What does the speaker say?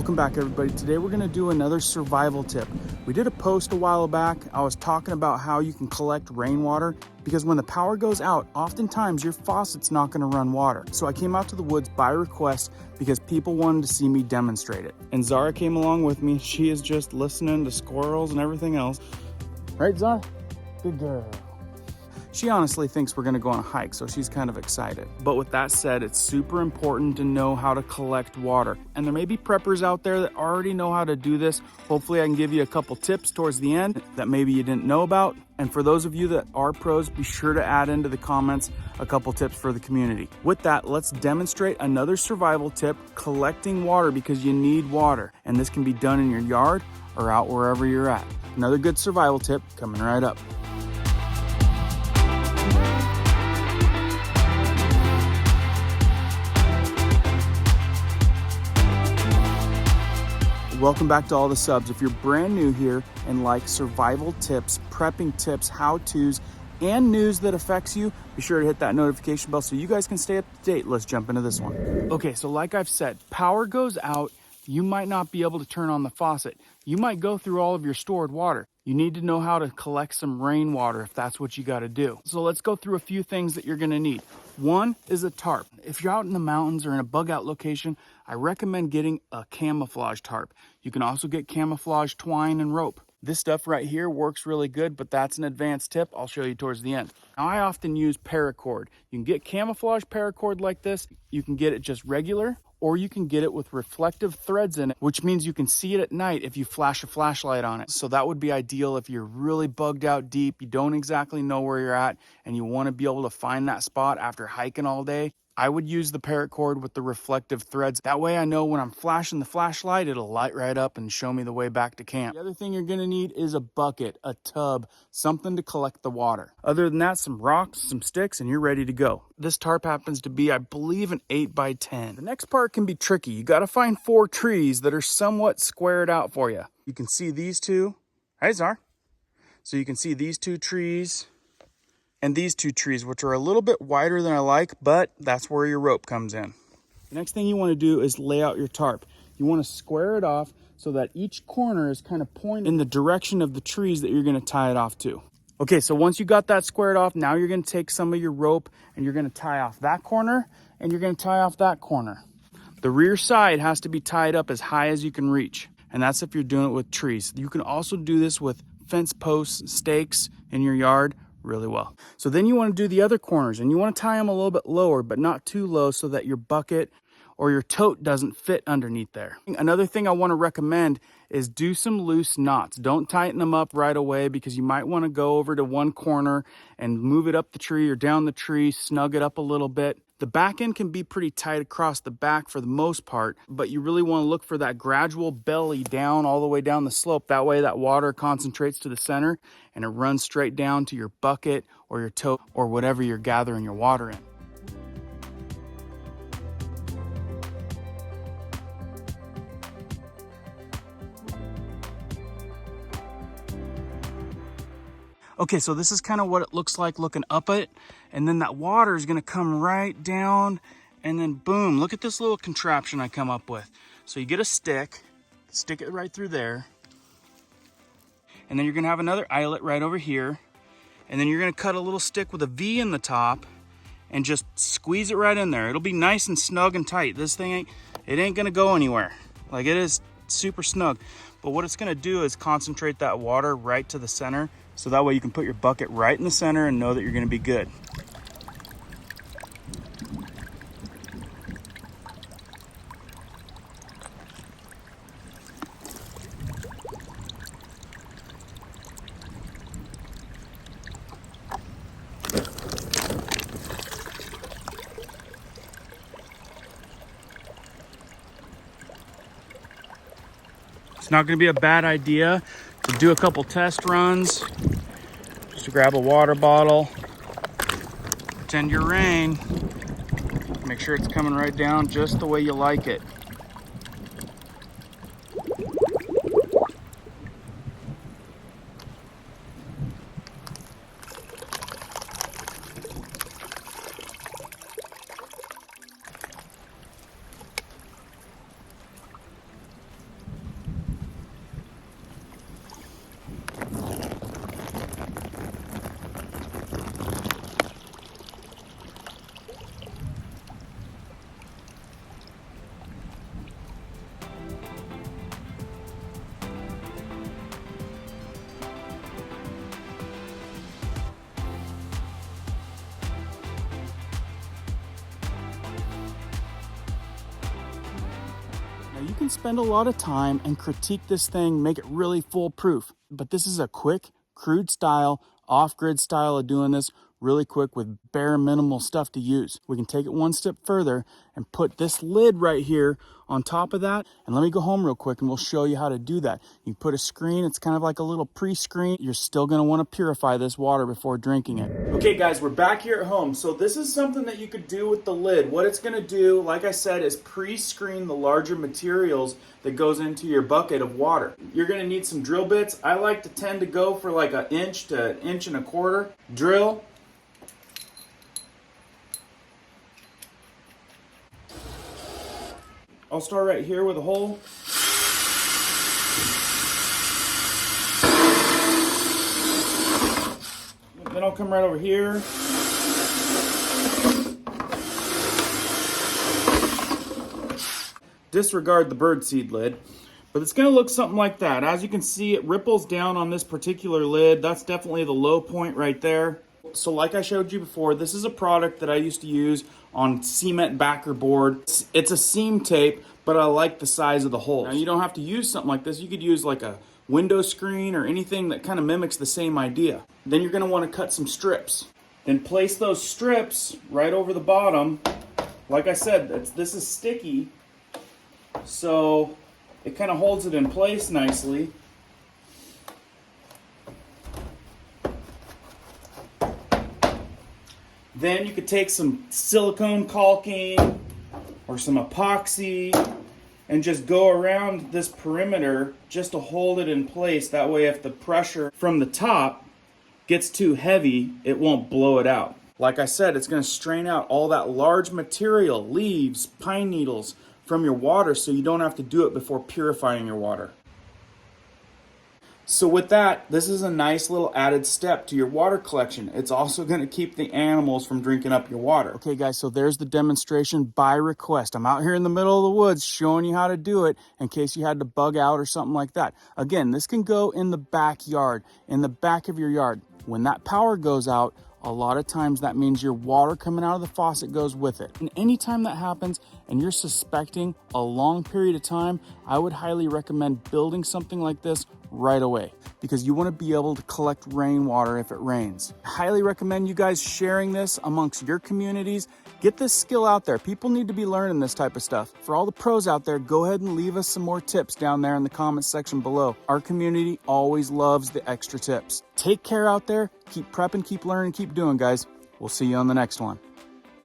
Welcome back, everybody. Today we're gonna do another survival tip. We did a post a while back. I was talking about how you can collect rainwater because when the power goes out, oftentimes your faucet's not gonna run water. So I came out to the woods by request because people wanted to see me demonstrate it. And Zara came along with me. She is just listening to squirrels and everything else. Right, Zara? Good girl. She honestly thinks we're gonna go on a hike, so she's kind of excited. But with that said, it's super important to know how to collect water. And there may be preppers out there that already know how to do this. Hopefully I can give you a couple tips towards the end that maybe you didn't know about. And for those of you that are pros, be sure to add into the comments a couple tips for the community. With that, let's demonstrate another survival tip, collecting water because you need water. And this can be done in your yard or out wherever you're at. Another good survival tip coming right up. Welcome back to all the subs. If you're brand new here and like survival tips, prepping tips, how-tos, and news that affects you, be sure to hit that notification bell so you guys can stay up to date. Let's jump into this one. Okay, so like I've said, power goes out, you might not be able to turn on the faucet. You might go through all of your stored water. You need to know how to collect some rainwater if that's what you gotta do. So let's go through a few things that you're gonna need. One is a tarp. If you're out in the mountains or in a bug out location, I recommend getting a camouflage tarp. You can also get camouflage twine and rope. This stuff right here works really good, but that's an advanced tip I'll show you towards the end. Now I often use paracord. You can get camouflage paracord like this. You can get it just regular, or you can get it with reflective threads in it, which means you can see it at night if you flash a flashlight on it. So that would be ideal if you're really bugged out deep, you don't exactly know where you're at, and you want to be able to find that spot after hiking all day. I would use the paracord with the reflective threads. That way I know when I'm flashing the flashlight, it'll light right up and show me the way back to camp. The other thing you're gonna need is a bucket, a tub, something to collect the water. Other than that, some rocks, some sticks, and you're ready to go. This tarp happens to be, I believe, an 8x10. The next part can be tricky. You gotta find 4 trees that are somewhat squared out for you. You can see these two. Hi, Zar. So you can see these 2 trees and these 2 trees, which are a little bit wider than I like, but that's where your rope comes in. The next thing you want to do is lay out your tarp. You want to square it off so that each corner is kind of pointing in the direction of the trees that you're going to tie it off to. Okay, so once you got that squared off, now you're going to take some of your rope and you're going to tie off that corner and you're going to tie off that corner. The rear side has to be tied up as high as you can reach, and that's if you're doing it with trees. You can also do this with fence posts, stakes in your yard really well. So then you want to do the other corners and you want to tie them a little bit lower, but not too low so that your bucket or your tote doesn't fit underneath there. Another thing I want to recommend is do some loose knots. Don't tighten them up right away because you might want to go over to one corner and move it up the tree or down the tree, snug it up a little bit. The back end can be pretty tight across the back for the most part, but you really want to look for that gradual belly down all the way down the slope. That way that water concentrates to the center and it runs straight down to your bucket or your tote or whatever you're gathering your water in. Okay, so this is kind of what it looks like looking up it, and then that water is gonna come right down, and then boom, look at this little contraption I come up with. So you get a stick, stick it right through there, and then you're gonna have another eyelet right over here, and then you're gonna cut a little stick with a V in the top, and just squeeze it right in there. It'll be nice and snug and tight. This thing ain't gonna go anywhere. Like, it is super snug. But what it's gonna do is concentrate that water right to the center, so that way you can put your bucket right in the center and know that you're gonna be good. It's not gonna be a bad idea to do a couple test runs. Just grab a water bottle, pretend you're rain, make sure it's coming right down just the way you like it. can spend a lot of time and critique this thing, make it really foolproof. But this is a quick, crude style, off-grid style of doing this really quick with bare minimal stuff to use. We can take it one step further and put this lid right here on top of that. And let me go home real quick and we'll show you how to do that. You put a screen, it's kind of like a little pre-screen. You're still gonna wanna purify this water before drinking it. Okay guys, we're back here at home. So this is something that you could do with the lid. What it's gonna do, like I said, is pre-screen the larger materials that goes into your bucket of water. You're gonna need some drill bits. I like to tend to go for like 1 inch to 1.25 inches drill. I'll start right here with a hole. Then I'll come right over here. Disregard the birdseed lid, but it's gonna look something like that. As you can see, it ripples down on this particular lid. That's definitely the low point right there. So like I showed you before, this is a product that I used to use on cement backer board. It's a seam tape, but I like the size of the holes. Now you don't have to use something like this. You could use like a window screen or anything that kind of mimics the same idea. Then you're gonna wanna cut some strips. Then place those strips right over the bottom. Like I said, this is sticky, so it kind of holds it in place nicely. Then you could take some silicone caulking or some epoxy and just go around this perimeter just to hold it in place. That way if the pressure from the top gets too heavy, it won't blow it out. Like I said, it's gonna strain out all that large material, leaves, pine needles from your water so you don't have to do it before purifying your water. So with that, this is a nice little added step to your water collection. It's also going to keep the animals from drinking up your water. Okay guys, so there's the demonstration by request. I'm out here in the middle of the woods showing you how to do it in case you had to bug out or something like that. Again, this can go in the backyard, in the back of your yard. When that power goes out, a lot of times that means your water coming out of the faucet goes with it. And anytime that happens and you're suspecting a long period of time, I would highly recommend building something like this right away because you want to be able to collect rainwater if it rains. I highly recommend you guys sharing this amongst your communities. Get this skill out there. People need to be learning this type of stuff. For all the pros out there, go ahead and leave us some more tips down there in the comments section below. Our community always loves the extra tips. Take care out there. Keep prepping, keep learning, keep doing, guys. We'll see you on the next one.